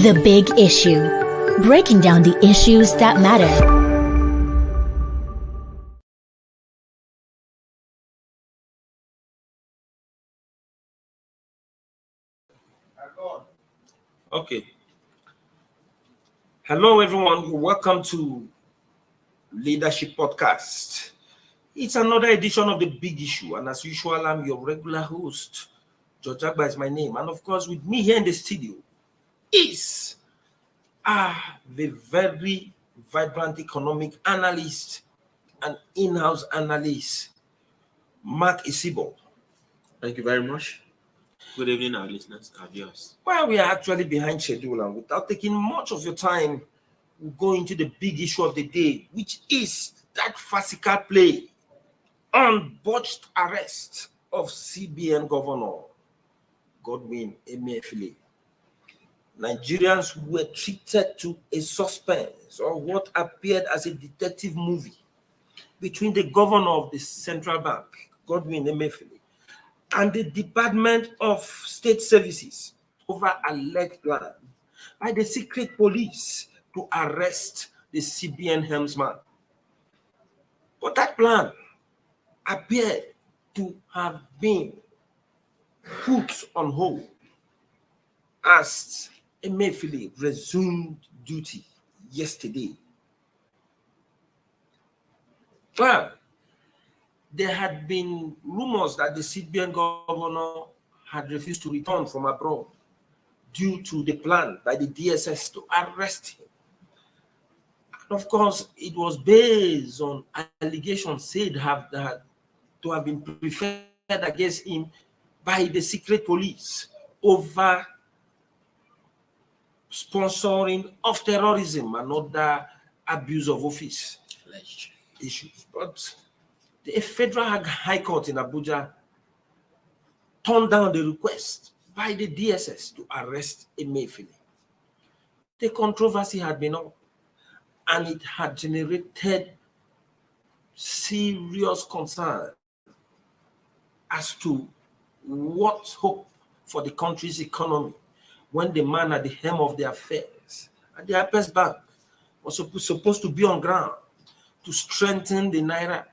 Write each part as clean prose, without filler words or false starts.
The Big Issue. Breaking down the issues that matter. Okay. Hello, everyone. Welcome to Leadership Podcast. It's another edition of The Big Issue. And as usual, I'm your regular host. George Agba is my name. And of course, with me here in the studio is the very vibrant economic analyst and in-house analyst, Mark Isibo. Thank you very much. Good evening, our listeners, our viewers. Well, we are actually behind schedule, and without taking much of your time, we'll go into the big issue of the day, which is that farcical play on botched arrest of CBN Governor Godwin Emefiele. Nigerians were treated to a suspense or what appeared as a detective movie between the governor of the central bank, Godwin Emefiele, and the Department of State Services over alleged plan by the secret police to arrest the CBN helmsman. But that plan appeared to have been put on hold as Emefiele resumed duty yesterday. Well, there had been rumors that the CBN governor had refused to return from abroad due to the plan by the DSS to arrest him. And of course, it was based on allegations said to have been preferred against him by the secret police over sponsoring of terrorism and other abuse of office issues. But the Federal High Court in Abuja turned down the request by the DSS to arrest Emefiele. The controversy had been up, and it had generated serious concern as to what hope for the country's economy when the man at the helm of the affairs at the Apex Bank was supposed to be on ground to strengthen the naira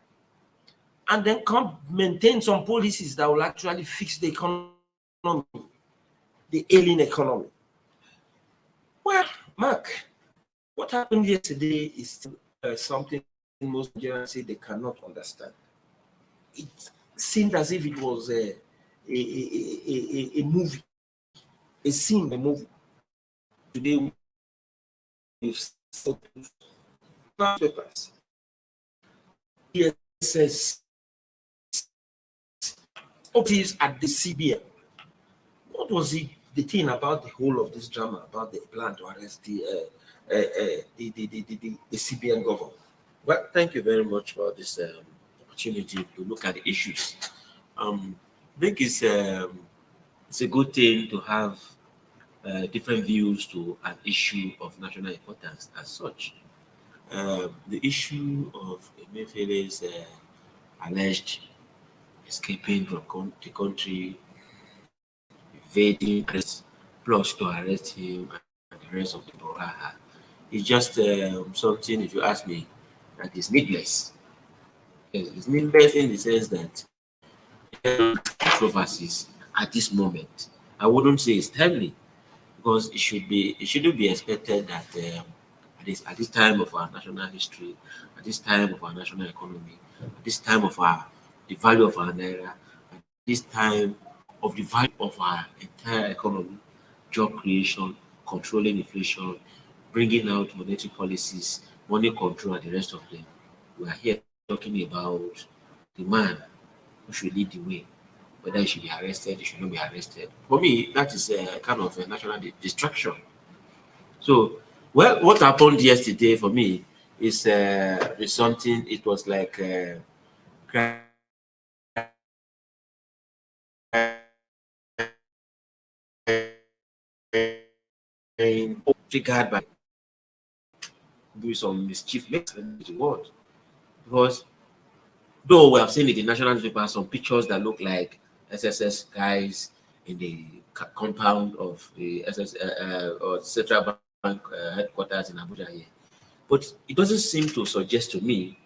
and then maintain some policies that will actually fix the economy, the ailing economy. Well, Mark, what happened yesterday is something most Nigerians say they cannot understand. It seemed as if it was a movie, a scene, a movie. Today, we've seen newspapers. DSS operatives at the CBN. What was the thing about the whole of this drama about the plan to arrest the CBN governor? Well, thank you very much for this opportunity to look at the issues. I think it's a good thing to have different views to an issue of national importance as such. The issue of Emefiele's alleged escaping from the country, evading arrest, plots to arrest him and the rest of the brouhaha is just something, if you ask me, that is needless. It's needless in the sense that controversies at this moment. I wouldn't say it's timely because it shouldn't be expected that at this time of our national history, at this time of our national economy, at this time of the value of our naira, at this time of the value of our entire economy, job creation, controlling inflation, bringing out monetary policies, money control, and the rest of them. We are here talking about the man who should lead the way, whether he should be arrested, he should not be arrested. For me, that is a kind of a national distraction. So, well, what happened yesterday for me is something, it was like triggered by doing some mischief makes the word. Because though we have seen in the national newspaper some pictures that look like SSS guys in the compound of the or Central Bank headquarters in Abuja here. But it doesn't seem to suggest to me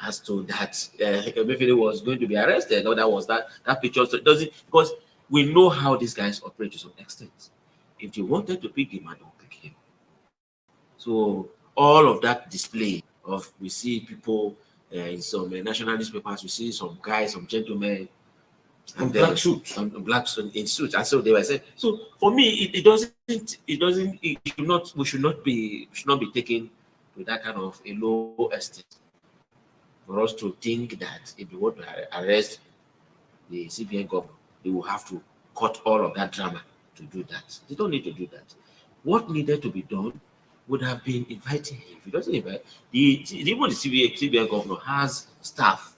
as to that Emefiele was going to be arrested, or that was that picture. So it doesn't, because we know how these guys operate to some extent. If they wanted to pick him, I don't pick him. So all of that display of, we see people in some national newspapers, we see some guys, some gentlemen, and black suits, and black suit in suits, and so they were saying. So for me, we should not be taken to that kind of a low estate for us to think that if they want to arrest the CBN governor, they will have to cut all of that drama to do that. They don't need to do that. What needed to be done would have been inviting him. If he doesn't invite, even the CBN governor has staff,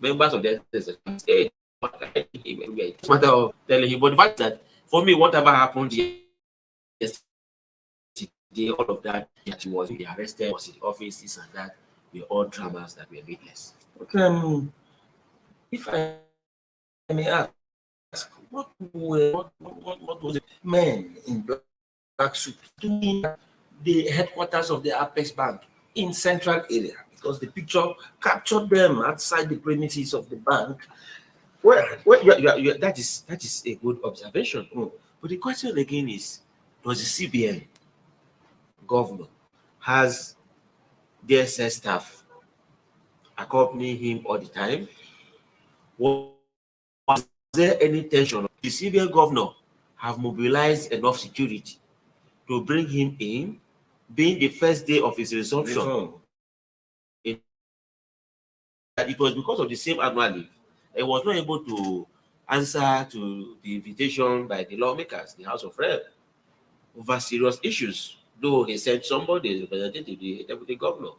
members of the state. It's a matter of telling him. But the fact that, for me, whatever happened yesterday, all of that he was arrested, was in the office, this and that, were all dramas that were needless. But if I may ask, what was it? Men in black suits doing the headquarters of the Apex Bank in central area? Because the picture captured them outside the premises of the bank. Well, that is a good observation. But the question again is, does the CBN governor has DSS staff accompany him all the time? Was there any tension? The CBN governor have mobilized enough security to bring him in, being the first day of his resumption. It was because of the same annual leave. He was not able to answer to the invitation by the lawmakers, the House of Rep, over serious issues. Though he sent somebody, representative, the deputy governor,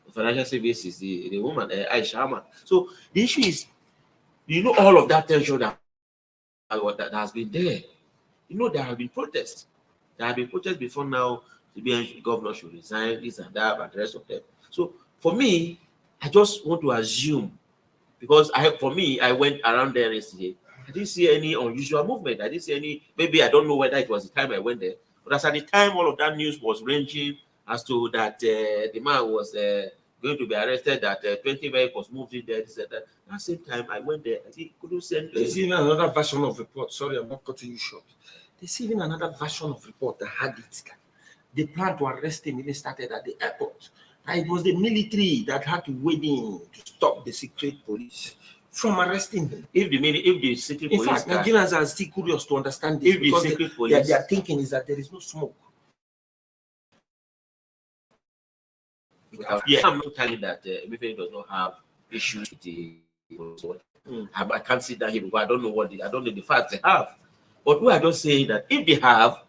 the financial services, the woman, Aisha Ahmad. So the issue is, all of that tension that has been there. There have been protests. There have been protests before now. The governor should resign, this and that, and the rest of them. So for me, I just want to assume, because I went around there yesterday. I didn't see any unusual movement. I didn't see any. Maybe I don't know whether it was the time I went there, but as at the time all of that news was ranging as to that the man was going to be arrested, that 20 vehicles moved in there, this and that. At the same time, I went there. I couldn't send. There's even another version of report. Sorry, I'm not cutting you short. There's even another version of report that had it. The plan to arrest him even started at the airport. And it was the military that had to wade in to stop the secret police from arresting him. If the secret police, in fact, Nigerians are still curious to understand this, because the secret police, their thinking is that there is no smoke. Yeah, I'm not telling that Emefiele does not have issues with the. I can't sit down here because I don't know the facts they have. But we are just saying that if they have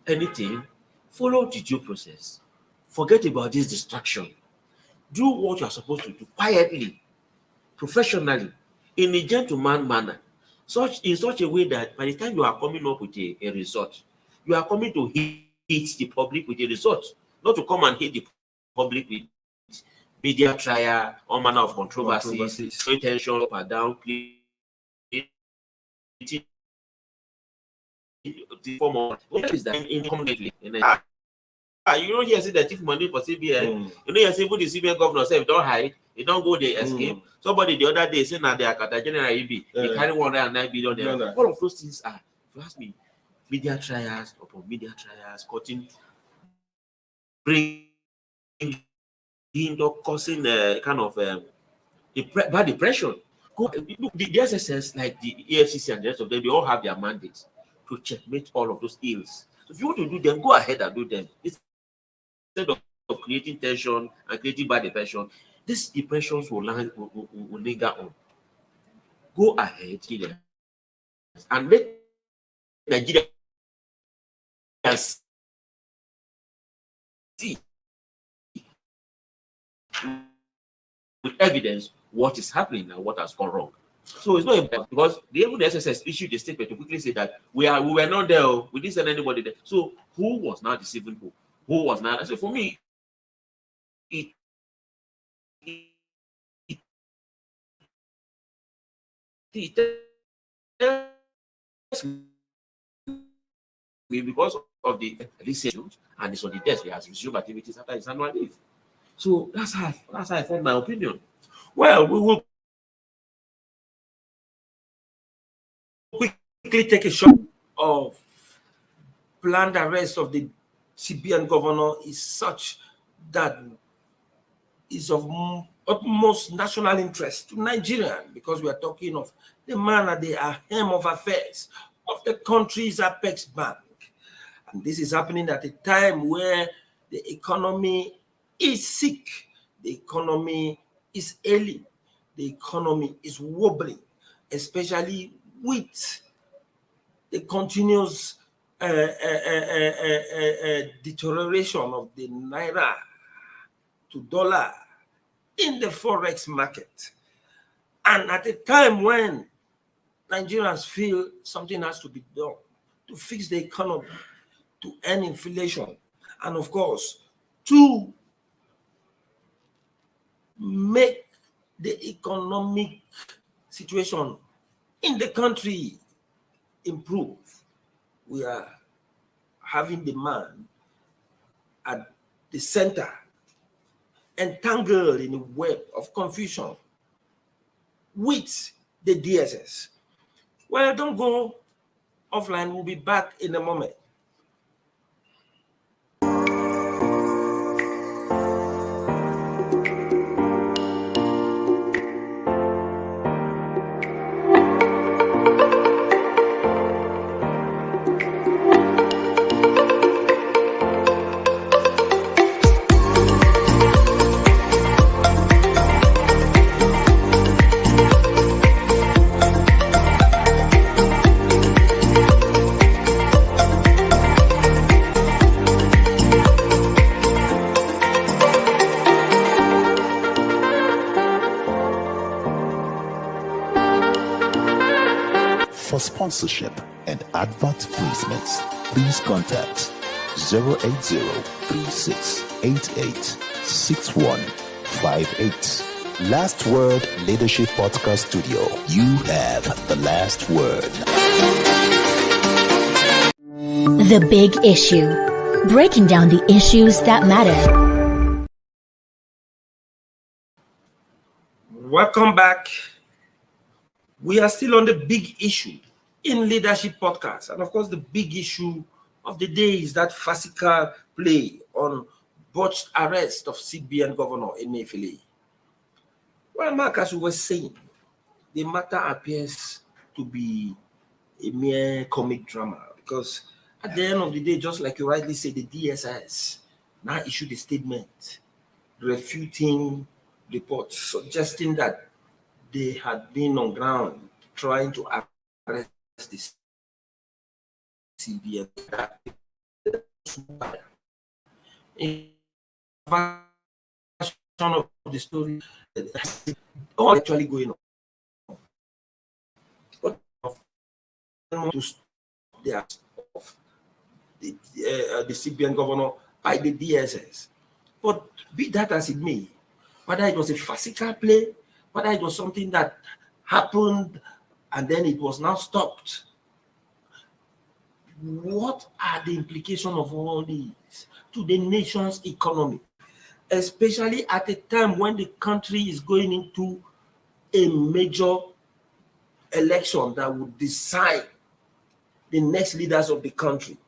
anything, follow the due process. Forget about this distraction. Do what you are supposed to do quietly, professionally, in a gentleman manner, in such a way that by the time you are coming up with a result, you are coming to hit the public with a result, not to come and hit the public with media trial, all manner of controversies, tension up and down, the form of what is that in community. You don't hear say the chief money for CBN. You know, you say even the CBN governor say don't hide, they don't go, they escape. Somebody the other day said that they are Qatar General EB, they carry 109 billion there. All of those things are, if you ask me, media trials upon media trials, cutting, bringing, causing kind of bad depression. The SSS, like the EFCC and the rest of them, they all have their mandates to checkmate all of those ills. So if you want to do them, go ahead and do them. Instead of creating tension and creating bad depression, these depressions will linger on. Go ahead and let Nigeria see with evidence what is happening and what has gone wrong. So it's not important, because even the SSS issued a statement to quickly say that we were not there, we didn't send anybody there. So who was now deceiving who? Who was now? So for me, it tells because of the issues and it's on the desk, he has resumed activities after his annual leave. So that's how I formed my opinion. Well, we will quickly take a shot of planned arrest of the CBN governor is such that is of utmost national interest to Nigerian, because we are talking of the man at the helm of affairs of the country's apex bank. And this is happening at a time where the economy is sick, the economy is ailing, the economy is wobbling, especially with the continuous deterioration of the naira to dollar in the forex market. And at a time when Nigerians feel something has to be done to fix the economy, to end inflation, and of course, to make the economic situation in the country improve, we are having the man at the center, entangled in a web of confusion with the DSS. Well, don't go offline. We'll be back in a moment. For sponsorship and advert placements, please contact 080-3688-6158. Last Word Leadership Podcast Studio. You have the last word. The Big Issue. Breaking down the issues that matter. Welcome back. We are still on the big issue in Leadership Podcast. And of course, the big issue of the day is that farcical play on botched arrest of CBN Governor Emefiele. Well, Mark, as we were saying, the matter appears to be a mere comic drama, because at the end of the day, just like you rightly say, the DSS now issued a statement refuting reports suggesting that they had been on ground trying to arrest the CBN. In version of the story, all actually going on. But to the CBN governor by the DSS. But be that as it may, whether it was a farcical play, whether it was something that happened and then it was now stopped, what are the implications of all these to the nation's economy, especially at a time when the country is going into a major election that would decide the next leaders of the country?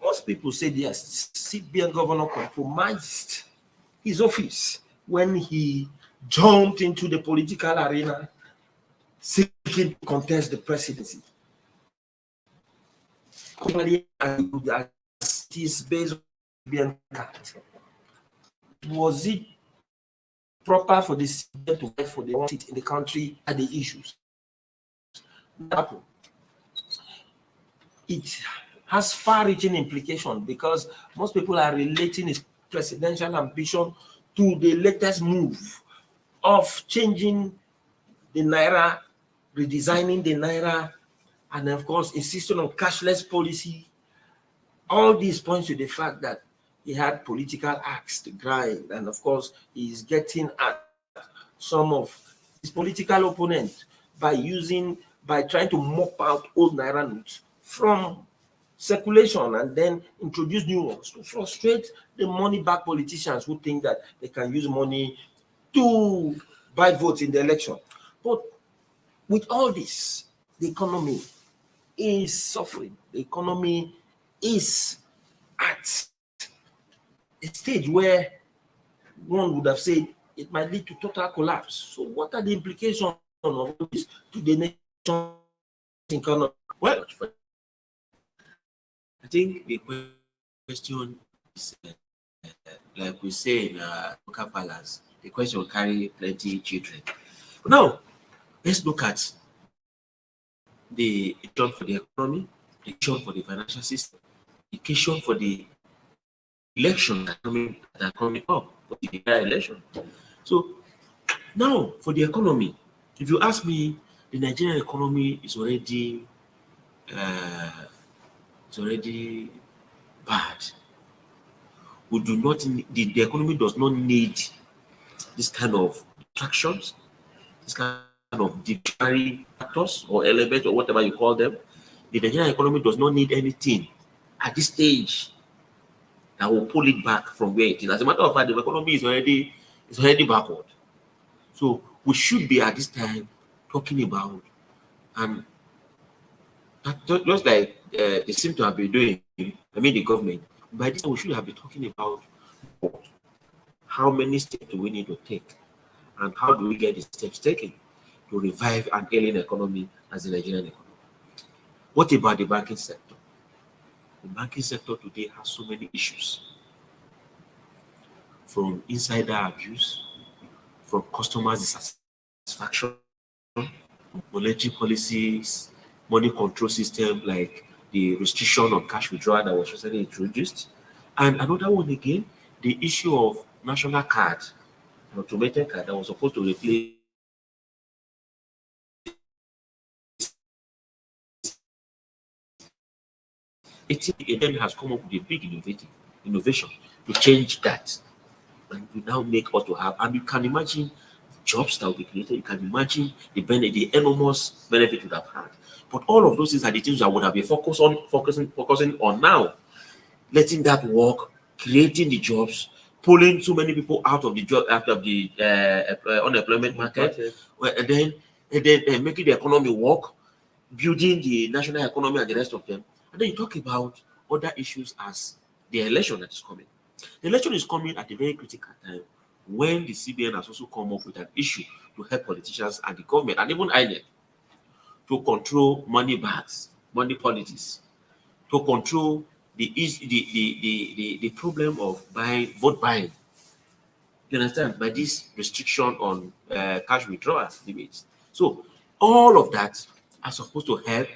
Most people say yes, CBN governor compromised his office when he jumped into the political arena seeking to contest the presidency. It is based on CBN card. Was it proper for the CBN to fight for the one seat in the country and the issues? It has far-reaching implications, because most people are relating his presidential ambition to the latest move of changing the naira, redesigning the naira, and of course insisting on cashless policy. All these points to the fact that he had political axe to grind, and of course he's getting at some of his political opponents by by trying to mop out old naira notes from circulation and then introduce new ones to frustrate the money back politicians who think that they can use money to buy votes in the election. But with all this, the economy is suffering. The economy is at a stage where one would have said it might lead to total collapse. So, what are the implications of this to the nation's economy? Well, I think the question is, like we say in local parlance, the question will carry plenty children. But now, let's look at the education for the economy, the education for the financial system, education for the election that are coming up, for the election. So now for the economy, if you ask me, the Nigerian economy is already bad. We do not the economy does not need this kind of distractions, this kind of distractory factors or elements or whatever you call them. The Nigerian economy does not need anything at this stage that will pull it back from where it is. As a matter of fact, the economy is already backward. So we should be at this time talking about, and just like they seem to have been doing, I mean the government, by this time we should have been talking about how many steps do we need to take and how do we get the steps taken to revive an ailing economy as the Nigerian economy. What about the banking sector? The banking sector today has so many issues, from insider abuse, from customer dissatisfaction, monetary policies, money control system like the restriction on cash withdrawal that was recently introduced. And another one again, the issue of national card, an automated card that was supposed to replace it has come up with a big innovation to change that. And we now make us to have, and you can imagine jobs that will be created, you can imagine the enormous benefit would have had. But all of those things are the things that would have been focusing on now, letting that work, creating the jobs, pulling so many people out of the job, out of the unemployment market, and then making the economy work, building the national economy and the rest of them. And then you talk about other issues as the election that is coming. The election is coming at a very critical time when the CBN has also come up with an issue to help politicians and the government and even INEC to control money bags, money politics, to control the problem of vote buying. You understand? By this restriction on cash withdrawal limits. So all of that are supposed to help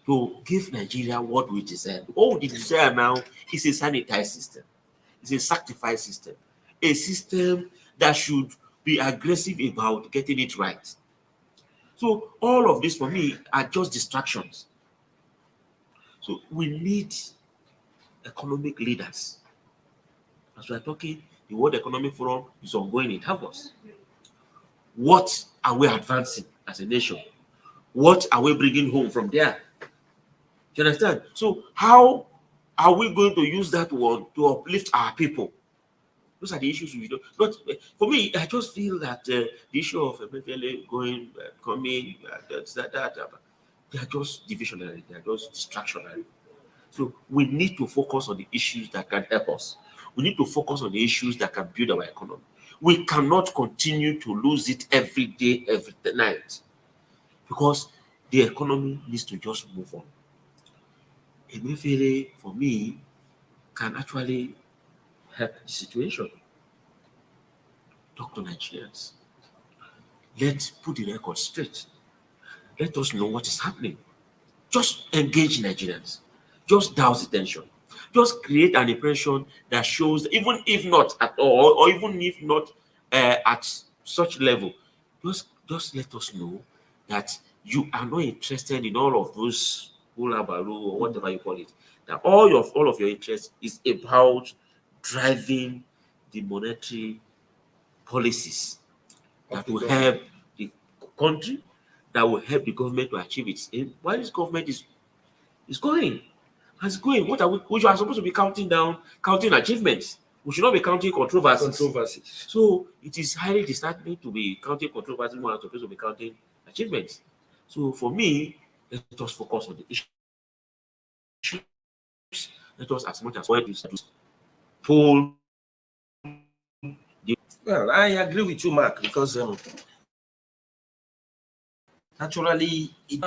to give Nigeria what we desire. All we desire now is a sanitized system. It's a sacrifice system. A system that should be aggressive about getting it right. So all of this for me are just distractions. So we need economic leaders. As we are talking, the World Economic Forum is ongoing in Davos. What are we advancing as a nation? What are we bringing home from there? Do you understand? So how are we going to use that one to uplift our people? Those are the issues we do. But for me, I just feel that the issue of Emefiele going, coming, they are just divisionary. They are just distractionary. So we need to focus on the issues that can help us. We need to focus on the issues that can build our economy. We cannot continue to lose it every day, every night, because the economy needs to just move on. Emefiele, for me, can actually help the situation. Talk to Nigerians. Let's put the record straight. Let us know what is happening. Just engage Nigerians. Just douse the tension. Just create an impression that shows, even if not at all, or even if not at such level, just let us know that you are not interested in all of those hula baloo or whatever you call it. That all of your interest is about driving the monetary policies that will help the country that will help the government to achieve its aim. While this government is going, what are we are supposed to be counting down, counting achievements. We should not be counting controversies. So it is highly disheartening to be counting controversies when we're supposed to be counting achievements. So for me, let us focus on the issues. Let us, as much as well, pull. Well, I agree with you, Mark, because naturally, in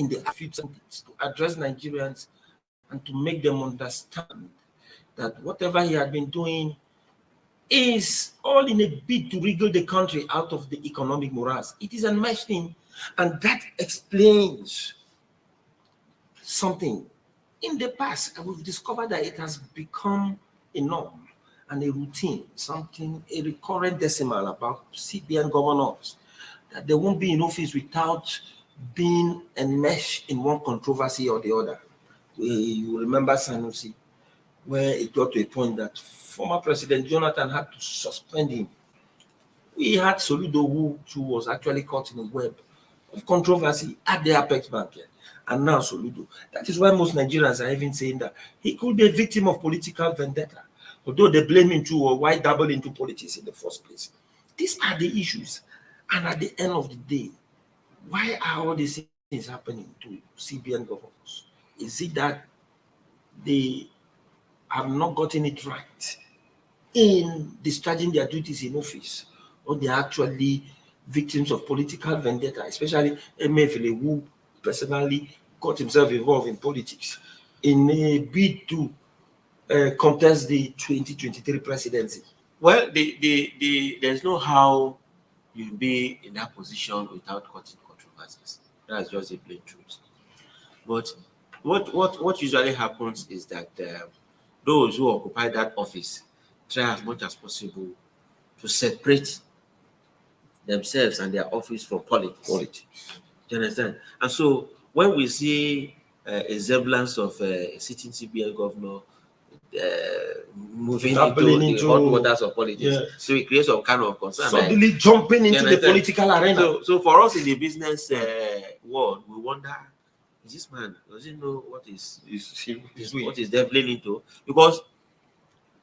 the future to address Nigerians and to make them understand that whatever he had been doing is all in a bid to wriggle the country out of the economic morass. It is a mesh thing, and that explains something. In the past, we've discovered that it has become a norm and a routine, a recurrent decimal about CBN governors, that they won't be in office without being enmeshed in one controversy or the other. You remember Sanusi, where it got to a point that former President Jonathan had to suspend him. We had Soludo, who was actually caught in a web of controversy at the Apex Bank, and now Soludo. That is why most Nigerians are even saying that he could be a victim of political vendetta, although they blame him too, or why dabble into politics in the first place. These are the issues. And at the end of the day, why are all these things happening to CBN governors? Is it that they have not gotten it right in discharging their duties in office, or they are actually victims of political vendetta, especially Emefiele, who personally got himself involved in politics in a bid to contest the 2023 presidency? Well, there's no how you'll be in that position without cutting controversies. That's just the plain truth. But what usually happens is that those who occupy that office try as much as possible to separate themselves and their office from politics. Do you understand? And so when we see a semblance of a sitting CBN governor moving into the hot waters of politics, so it creates some kind of concern. Suddenly jumping into the political arena. So for us in the business world, we wonder, is this man, does he know what is deviling into? Because,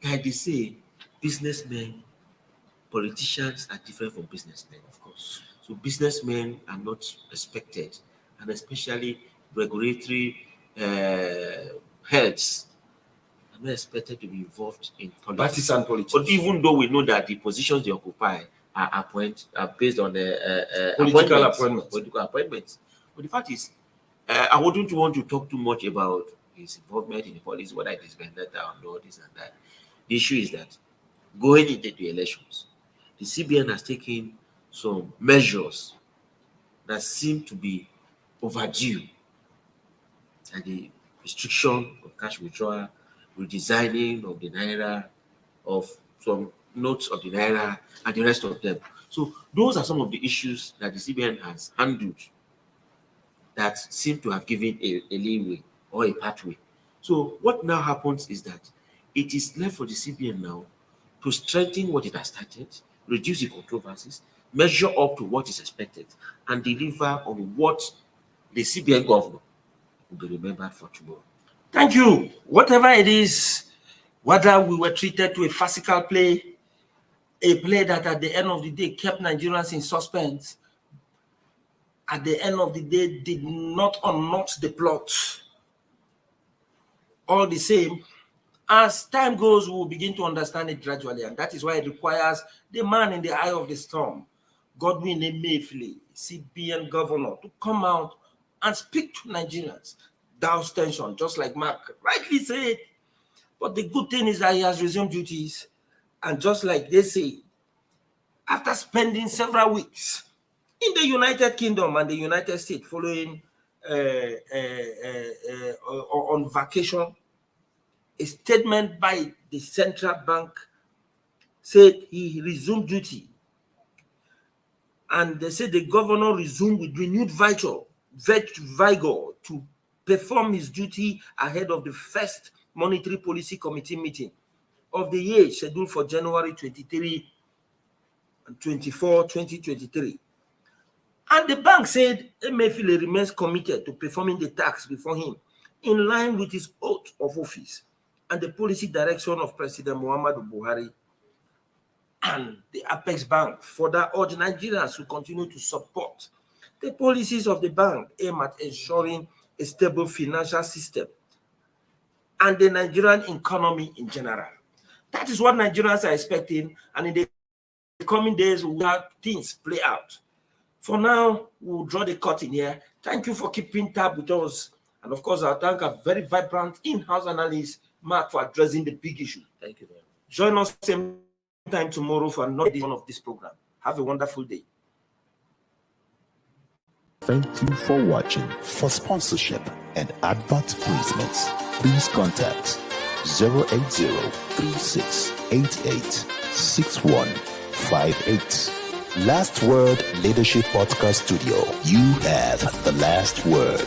like they say, businessmen, politicians are different from businessmen, of course. So businessmen are not expected, and especially regulatory heads are not expected to be involved in politics. Partisan politics. But even though we know that the positions they occupy are based on political appointments. But the fact is, I wouldn't want to talk too much about his involvement in the politics, whether it is vendetta or all this and that. The issue is that going into the elections, the CBN has taken some measures that seem to be overdue, and the restriction of cash withdrawal, redesigning of the naira, of some notes of the naira, and the rest of them. So those are some of the issues that the CBN has handled that seem to have given a leeway or a pathway. So what now happens is that it is left for the CBN now to strengthen what it has started, reduce the controversies, measure up to what is expected, and deliver on what the CBN governor will be remembered for tomorrow. Thank you. Whatever it is, whether we were treated to a farcical play, a play that at the end of the day kept Nigerians in suspense, at the end of the day did not unknot the plot. All the same, as time goes, we will begin to understand it gradually, and that is why it requires the man in the eye of the storm, Godwin Emefiele, CBN governor, to come out and speak to Nigerians, douse tension, just like Mark rightly said. But the good thing is that he has resumed duties, and just like they say, after spending several weeks in the United Kingdom and the United States following on vacation, a statement by the central bank said he resumed duty, and they said the governor resumed with renewed vigor to perform his duty ahead of the first Monetary Policy Committee meeting of the year scheduled for January 23 and 24, 2023. And the bank said Emefiele remains committed to performing the tax before him in line with his oath of office and the policy direction of President Muhammadu Buhari. And the Apex Bank further urged Nigerians to continue to support the policies of the bank aimed at ensuring a stable financial system and the Nigerian economy in general. That is what Nigerians are expecting, and in the coming days, we will have things play out. For now, we'll draw the curtain here. Thank you for keeping tab with us. And of course, I'll thank a very vibrant in-house analyst, Mark, for addressing the big issue. Thank you very much. Join us same time tomorrow for another edition of this program. Have a wonderful day. Thank you for watching. For sponsorship and advert placements, please contact 080-3688-6158. Last Word Leadership Podcast Studio. You have the last word.